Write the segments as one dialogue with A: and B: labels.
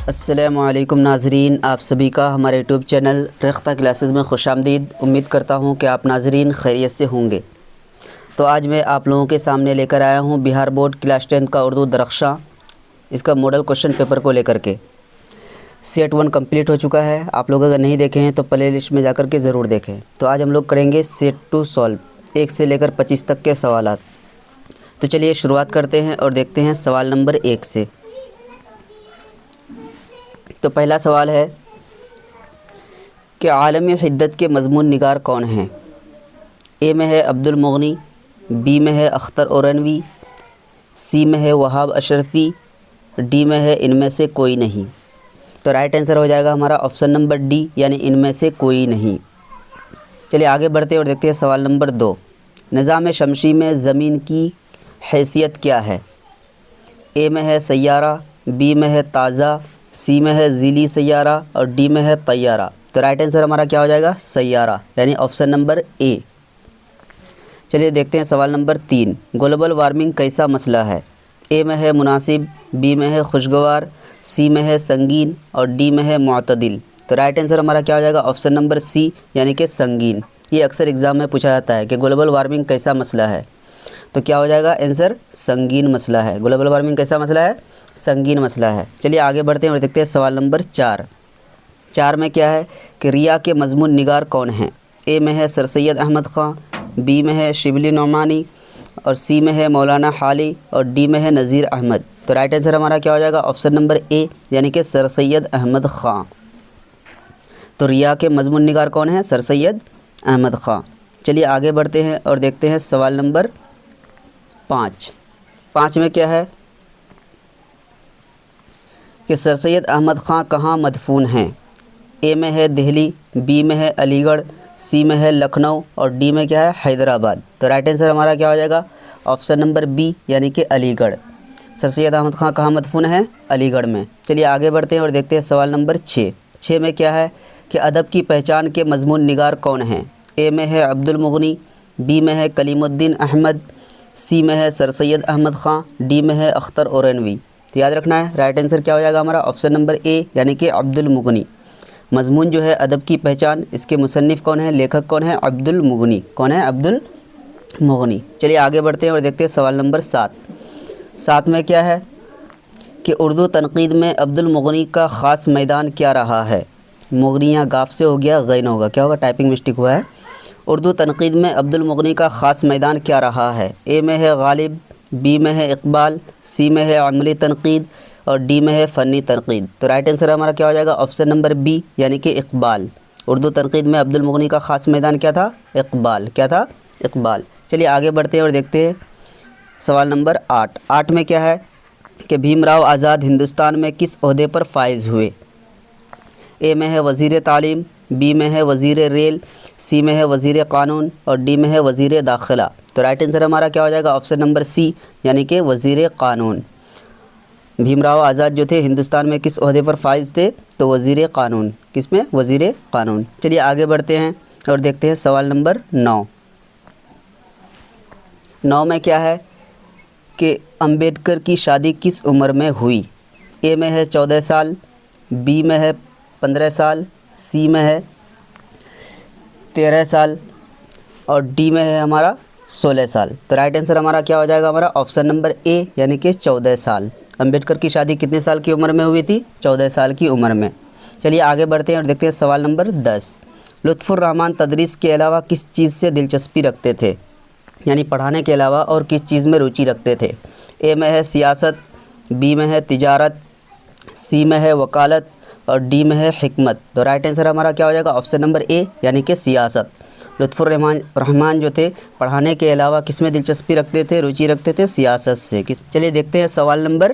A: अस्सलामुअलैकुम नाज़रीन, आप सभी का हमारे यूट्यूब चैनल रेख्ता क्लासेस में खुशामदीद। उम्मीद करता हूँ कि आप नाज़रीन खैरियत से होंगे। तो आज मैं आप लोगों के सामने लेकर आया हूँ बिहार बोर्ड क्लास 10 का उर्दू दरख्शां, इसका मॉडल क्वेश्चन पेपर को लेकर के। सेट 1 कंप्लीट हो चुका है। आप लोग अगर नहीं देखे हैं तो प्ले लिस्ट में जाकर के ज़रूर देखें। तो आज हम लोग करेंगे सेट 2 सॉल्व, 1 से लेकर 25 तक के सवालात। तो चलिए शुरुआत करते हैं और देखते हैं सवाल नंबर 1 से। तो पहला सवाल है कि आलमी हिद्दत के मज़मून निगार कौन हैं। ए में है अब्दुल मुगनी, बी में है अख्तर औरनवी, सी में है वहाब अशरफ़ी, डी में है इनमें से कोई नहीं। तो राइट आंसर हो जाएगा हमारा ऑप्शन नंबर डी, यानी इनमें से कोई नहीं। चलिए आगे बढ़ते हैं और देखते हैं सवाल नंबर 2। निज़ाम शमसी में ज़मीन की हैसियत क्या है। ए में है सैयारा, बी में है ताज़ा, सी में है ज़ीली सैयारा और डी में है तैयारा। तो राइट आंसर हमारा क्या हो जाएगा, सैयारा, यानी ऑप्शन नंबर ए। चलिए देखते हैं सवाल नंबर 3। ग्लोबल वार्मिंग कैसा मसला है। ए में है मुनासिब, बी में है खुशगवार, सी में है संगीन और डी में है मुअतदिल। तो राइट आंसर हमारा क्या हो जाएगा, ऑप्शन नंबर सी, यानी कि संगीन। ये अक्सर एग्ज़ाम में पूछा जाता है कि ग्लोबल वार्मिंग कैसा मसला है, तो क्या हो जाएगा आंसर, संगीन मसला है। ग्लोबल वार्मिंग कैसा मसला है, संगीन मसला है। चलिए आगे बढ़ते हैं और देखते हैं सवाल नंबर 4 में क्या है कि रिया के मज़मून निगार कौन हैं। ए में है सर सैयद अहमद ख़ान, बी में है शिबली नौमानी और सी में है मौलाना हाली और डी में है नज़ीर अहमद। तो राइट आंसर हमारा क्या हो जाएगा, ऑप्शन नंबर ए, यानी कि सर सैयद अहमद ख़ान। तो रिया के मज़मून निगार कौन है, सर सैयद अहमद ख़ान। चलिए आगे बढ़ते हैं और देखते हैं सवाल नंबर 5 में क्या है कि सर सैयद अहमद ख़ान कहाँ मदफून हैं। ए में है दिल्ली, बी में है अलीगढ़, सी में है लखनऊ और डी में क्या है, हैदराबाद। तो राइट आंसर हमारा क्या हो जाएगा, ऑप्शन नंबर बी, यानी कि अलीगढ़। सर सैयद अहमद ख़ान कहाँ मदफून है, अलीगढ़ में। चलिए आगे बढ़ते हैं और देखते हैं सवाल नंबर 6 में क्या है कि अदब की पहचान के मज़मून निगार कौन हैं। ए में है अब्दुल मुगनी, बी में है कलीमुद्दीन अहमद, सी में है सर सैयद अहमद ख़ान, डी में है अख्तर औरनवी। तो याद रखना है, राइट आंसर क्या हो जाएगा हमारा, ऑप्शन नंबर ए, यानी कि अब्दुल मुगनी। मज़मून जो है अदब की पहचान, इसके मुसन्निफ़ कौन है, लेखक कौन है, अब्दुल मुगनी। कौन है, अब्दुल मुगनी। चलिए आगे बढ़ते हैं और देखते हैं सवाल नंबर 7 में क्या है कि उर्दू तनक़ीद में अब्दुल मुगनी का ख़ास मैदान क्या रहा है। मुगनी यहाँ गाफ से हो गया, गैन होगा, क्या होगा, टाइपिंग मिस्टेक हुआ है। उर्दू तनक़ीद में अब्दुल मुगनी का ख़ास मैदान क्या रहा है। ए में है गालिब, बी में है इकबाल, सी में है अमली तनक़ीद और डी में है फ़नी तनक़ीद। तो राइट आंसर हमारा क्या हो जाएगा, ऑप्शन नंबर बी, यानी कि इकबाल। उर्दू तनक़ीद में अब्दुल मुगनी का ख़ास मैदान क्या था, इकबाल। क्या था, इकबाल। चलिए आगे बढ़ते हैं और देखते हैं सवाल नंबर 8 में क्या है कि भीमराव आज़ाद हिंदुस्तान में किस ओहदे पर फाइज़ हुए। ए में है वज़ीर तालीम, बी में है वज़ीर रेल, सी में है वज़ीर क़ानून और डी में है वज़ीर दाखिला। तो राइट आंसर हमारा क्या हो जाएगा, ऑप्शन नंबर सी, यानी कि वज़ीर क़ानून। भीमराव आज़ाद जो थे हिंदुस्तान में किस ओहदे पर फाइज़ थे, तो वज़ीर क़ानून। किस में, वज़ीर क़ानून। चलिए आगे बढ़ते हैं और देखते हैं सवाल नंबर 9 में क्या है कि अंबेडकर की शादी किस उम्र में हुई। ए में है 14 साल, बी में है 15 साल, सी में है 13 साल और डी में है हमारा 16 साल। तो राइट आंसर हमारा क्या हो जाएगा, हमारा ऑप्शन नंबर ए, यानी कि 14 साल। अंबेडकर की शादी कितने साल की उम्र में हुई थी, 14 साल की उम्र में। चलिए आगे बढ़ते हैं और देखते हैं सवाल नंबर 10। लुत्फ़ुर रहमान तदरीस के अलावा किस चीज़ से दिलचस्पी रखते थे, यानी पढ़ाने के अलावा और किस चीज़ में रुचि रखते थे। ए में है सियासत, बी में है तिजारत, सी में है वकालत और डी में है हिकमत। तो राइट आंसर हमारा क्या हो जाएगा, ऑप्शन नंबर ए, यानी कि सियासत। लुत्फ़ुर रहमान जो थे पढ़ाने के अलावा किस में दिलचस्पी रखते थे, रुचि रखते थे, सियासत से। चलिए देखते हैं सवाल नंबर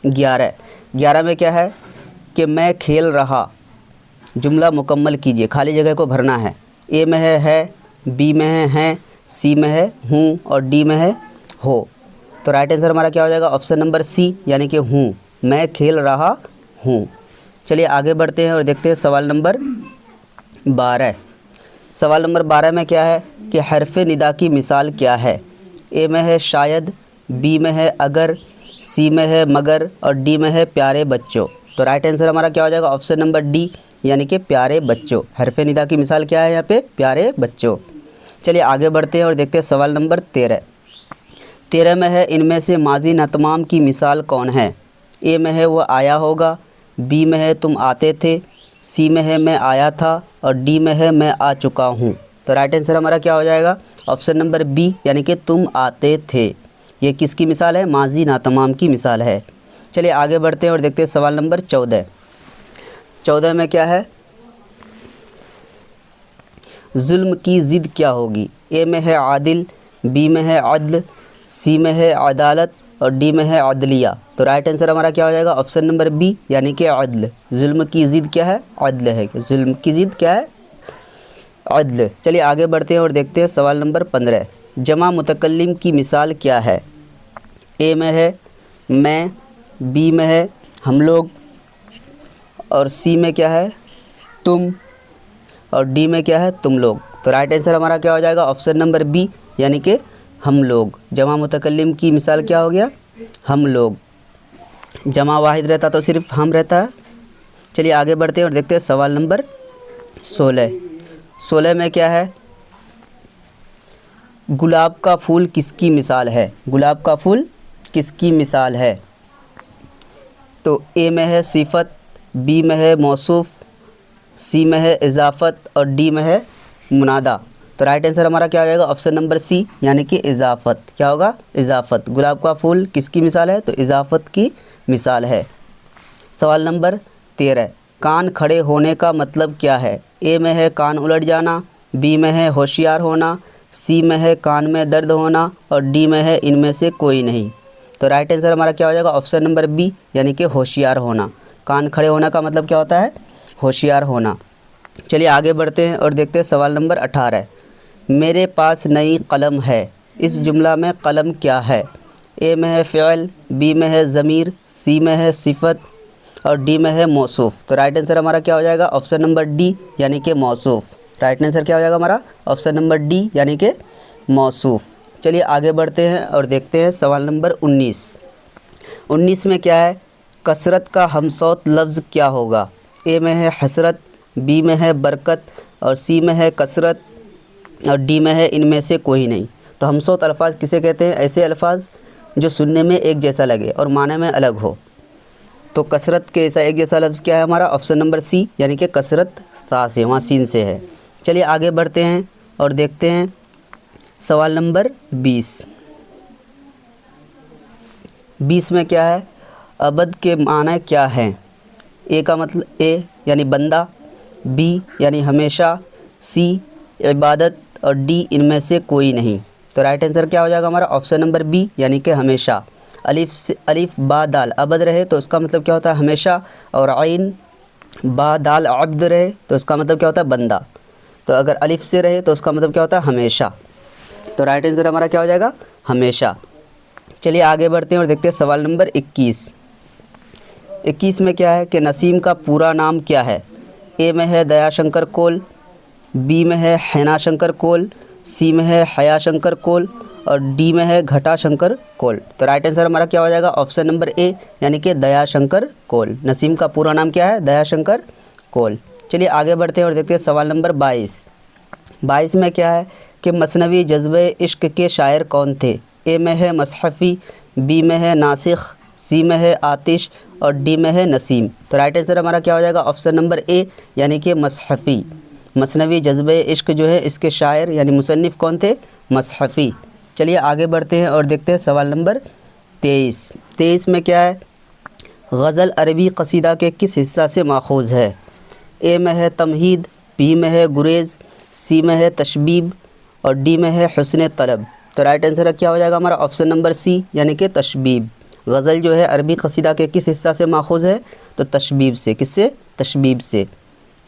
A: 11 में क्या है कि मैं खेल रहा, जुमला मुकम्मल कीजिए, खाली जगह को भरना है। ए में है, बी में है हैं, सी में है हूँ और डी में है हो। तो राइट आंसर हमारा क्या हो जाएगा, ऑप्शन नंबर सी, यानी कि हूँ, मैं खेल रहा हूँ। चलिए आगे बढ़ते हैं और देखते हैं सवाल नंबर 12। सवाल नंबर 12 में क्या है कि हरफ निदा की मिसाल क्या है। ए में है शायद, बी में है अगर, सी में है मगर और डी में है प्यारे बच्चों। तो राइट आंसर हमारा क्या हो जाएगा? ऑप्शन नंबर डी यानी कि प्यारे बच्चों। हरफ निदा की मिसाल क्या है यहाँ पे? प्यारे बच्चों। चलिए आगे बढ़ते हैं और देखते हैं सवाल नंबर 13 में है इनमें से माजी नातमाम की मिसाल कौन है? ए में है वो आया होगा, बी में है तुम आते थे, सी में है मैं आया था और डी में है मैं आ चुका हूँ। तो राइट आंसर हमारा क्या हो जाएगा? ऑप्शन नंबर बी यानी कि तुम आते थे। ये किसकी मिसाल है? माजी नातमाम की मिसाल है। चलिए आगे बढ़ते हैं और देखते हैं सवाल नंबर 14 में क्या है? जुल्म की ज़िद क्या होगी? ए में है आदिल, बी में है अदल, सी में है अदालत और डी में है अदलिया। तो राइट आंसर हमारा क्या हो जाएगा? ऑप्शन नंबर बी यानी कि अदल। जुल्म की ज़िद क्या है? अदल है। जुल्म की ज़िद क्या है? अदल। चलिए आगे बढ़ते हैं और देखते हैं सवाल नंबर 15। जमा मुतकल्लिम की मिसाल क्या है? ए में है मैं, बी में है हम लोग और सी में क्या है? तुम और डी में क्या है? तुम लोग। तो राइट आंसर हमारा क्या हो जाएगा? ऑप्शन नंबर बी यानी कि हम लोग। जमा मुतकल्लिम की मिसाल क्या हो गया? हम लोग। जमा वाहिद रहता तो सिर्फ हम रहता है। चलिए आगे बढ़ते हैं और देखते हैं सवाल नंबर 16 में क्या है? गुलाब का फूल किसकी मिसाल है? गुलाब का फूल किसकी मिसाल है? तो ए में है सिफत, बी में है मौसूफ, सी में है इजाफ़त और डी में है मुनादा। तो राइट आंसर हमारा क्या हो जाएगा? ऑप्शन नंबर सी यानी कि इजाफ़त। क्या होगा? इजाफ़त। गुलाब का फूल किसकी मिसाल है? तो इजाफ़त की मिसाल है। सवाल नंबर 13। कान खड़े होने का मतलब क्या है? ए में है कान उलट जाना, बी में है होशियार होना, सी में है कान में दर्द होना और डी में है इनमें से कोई नहीं। तो राइट आंसर हमारा क्या हो जाएगा? ऑप्शन नंबर बी यानी कि होशियार होना। कान खड़े होना का मतलब क्या होता है? होशियार होना। चलिए आगे बढ़ते हैं और देखते हैं सवाल नंबर 18। मेरे पास नई कलम है, इस जुमला में कलम क्या है? ए में है फ़िअल, बी में है ज़मीर, सी में है सिफत और डी में है मौसूफ। तो राइट आंसर हमारा क्या हो जाएगा? ऑप्शन नंबर डी यानी कि मौसूफ। राइट आंसर क्या हो जाएगा हमारा? ऑप्शन नंबर डी यानी कि मौसूफ। चलिए आगे बढ़ते हैं और देखते हैं सवाल नंबर 19 में क्या है? कसरत का हमसौत लफ्ज़ क्या होगा? ए में है हसरत, बी में है बरकत और सी में है कसरत और डी में है इनमें से कोई नहीं। तो हमसौत अल्फाज किसे कहते हैं? ऐसे अल्फाज जो सुनने में एक जैसा लगे और माने में अलग हो। तो कसरत के ऐसा एक जैसा लफ्ज़ क्या है हमारा? ऑप्शन नंबर सी यानी कि कसरत सा से, वहाँ सीन से है। चलिए आगे बढ़ते हैं और देखते हैं सवाल नंबर 20 में क्या है? अबद के माने क्या हैं? ए का मतलब ए यानी बंदा, बी यानी हमेशा, सी इबादत और डी इनमें से कोई नहीं। तो राइट आंसर क्या हो जाएगा हमारा? ऑप्शन नंबर बी यानी कि हमेशा। अलिफ बा दाल अबद रहे तो उसका मतलब क्या होता है? हमेशा। और आइन बा दाल अब्द रहे तो उसका मतलब क्या होता है? बंदा। तो अगर अलिफ से रहे तो उसका मतलब क्या होता है? हमेशा। तो राइट आंसर हमारा क्या हो जाएगा? हमेशा। चलिए आगे बढ़ते हैं और देखते हैं सवाल नंबर 21 में क्या है कि नसीम का पूरा नाम क्या है? ए में है दयाशंकर कोल, बी में है हैना शंकर कोल, सी में है हया शंकर कोल और डी में है घटा शंकर कोल। तो राइट आंसर हमारा क्या हो जाएगा? ऑप्शन नंबर ए यानी कि दयाशंकर कोल। नसीम का पूरा नाम क्या है? दयाशंकर कोल। चलिए आगे बढ़ते हैं और देखते हैं सवाल नंबर 22 में क्या है कि मसनवी जज्बे इश्क के शायर कौन थे? ए में है मसहफ़ी, बी में है नासिख, सी में है आतिश और डी में है नसीम। तो राइट आंसर हमारा क्या हो जाएगा? ऑप्शन नंबर ए यानी कि मसहफ़ी। मसनवी जज्बे इश्क जो है इसके शायर यानी मुसन्निफ़ कौन थे? मसहफ़ी। चलिए आगे बढ़ते हैं और देखते हैं सवाल नंबर 23 में क्या है? गज़ल अरबी कसीदा के किस हिस्सा से माखूज़ है? ए में है तमहीद, बी में है गुरेज़, सी में है तशबीब और डी में है हुस्न तलब। तो राइट आंसर क्या हो जाएगा हमारा? ऑप्शन नंबर सी यानी कि तशबीब। गज़ल जो है अरबी कसीदा के किस हिस्सा से माखूज़ है? तो तशबीब से। किससे? तशबीब से।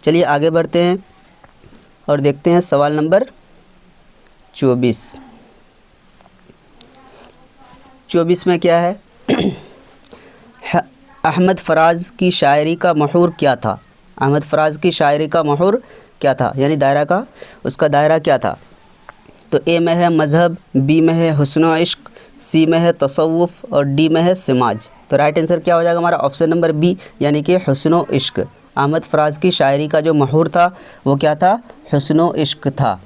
A: चलिए आगे बढ़ते हैं और देखते हैं सवाल नंबर 24 में क्या है? अहमद फ़राज़ की शायरी का महूर क्या था? अहमद फ़राज़ की शायरी का महूर क्या था? यानी दायरा उसका दायरा क्या था? तो ए में है मज़हब, बी में है हुस्न इश्क, सी में है तसव्वुफ़ और डी में है समाज। तो राइट आंसर क्या हो जाएगा हमारा ऑप्शन नंबर बी यानी कि हुस्न इश्क। अहमद फराज की शायरी का जो महूर था वो क्या था, हुस्न इश्क था।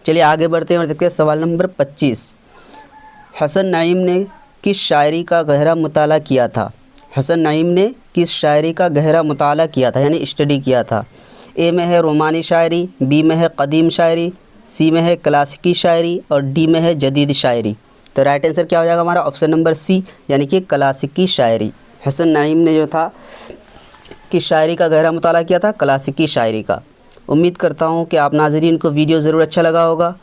A: चलिए आगे बढ़ते हैं और देखते हैं सवाल नंबर 25। हसन नईम ने किस शायरी का गहरा मुताला किया था। हसन नईम ने किस शायरी का गहरा मुताला किया था यानी स्टडी किया था। ए में है रोमानी शायरी, बी में है कदीम शायरी, सी में है क्लासिकी शायरी और डी में है जदीद शायरी। तो राइट आंसर क्या हो जाएगा हमारा ऑप्शन नंबर सी यानी कि क्लासिकी शायरी। हसन नईम ने जो था किस शायरी का गहरा मुताला किया था, क्लासिकी शायरी का। उम्मीद करता हूँ कि आप नाज़रीन को वीडियो ज़रूर अच्छा लगा होगा।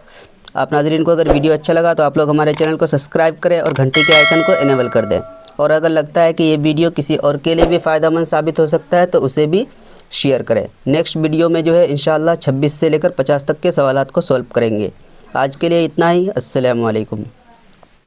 A: आप नाज़रीन को अगर वीडियो अच्छा लगा तो आप लोग हमारे चैनल को सब्सक्राइब करें और घंटी के आइकन को इनेबल कर दें। और अगर लगता है कि ये वीडियो किसी और के लिए भी फ़ायदेमंद साबित हो सकता है तो उसे भी शेयर करें। नेक्स्ट वीडियो में जो है इंशाअल्लाह 26 से लेकर 50 तक के सवालात को सॉल्व करेंगे। आज के लिए इतना ही। अस्सलामु अलैकुम।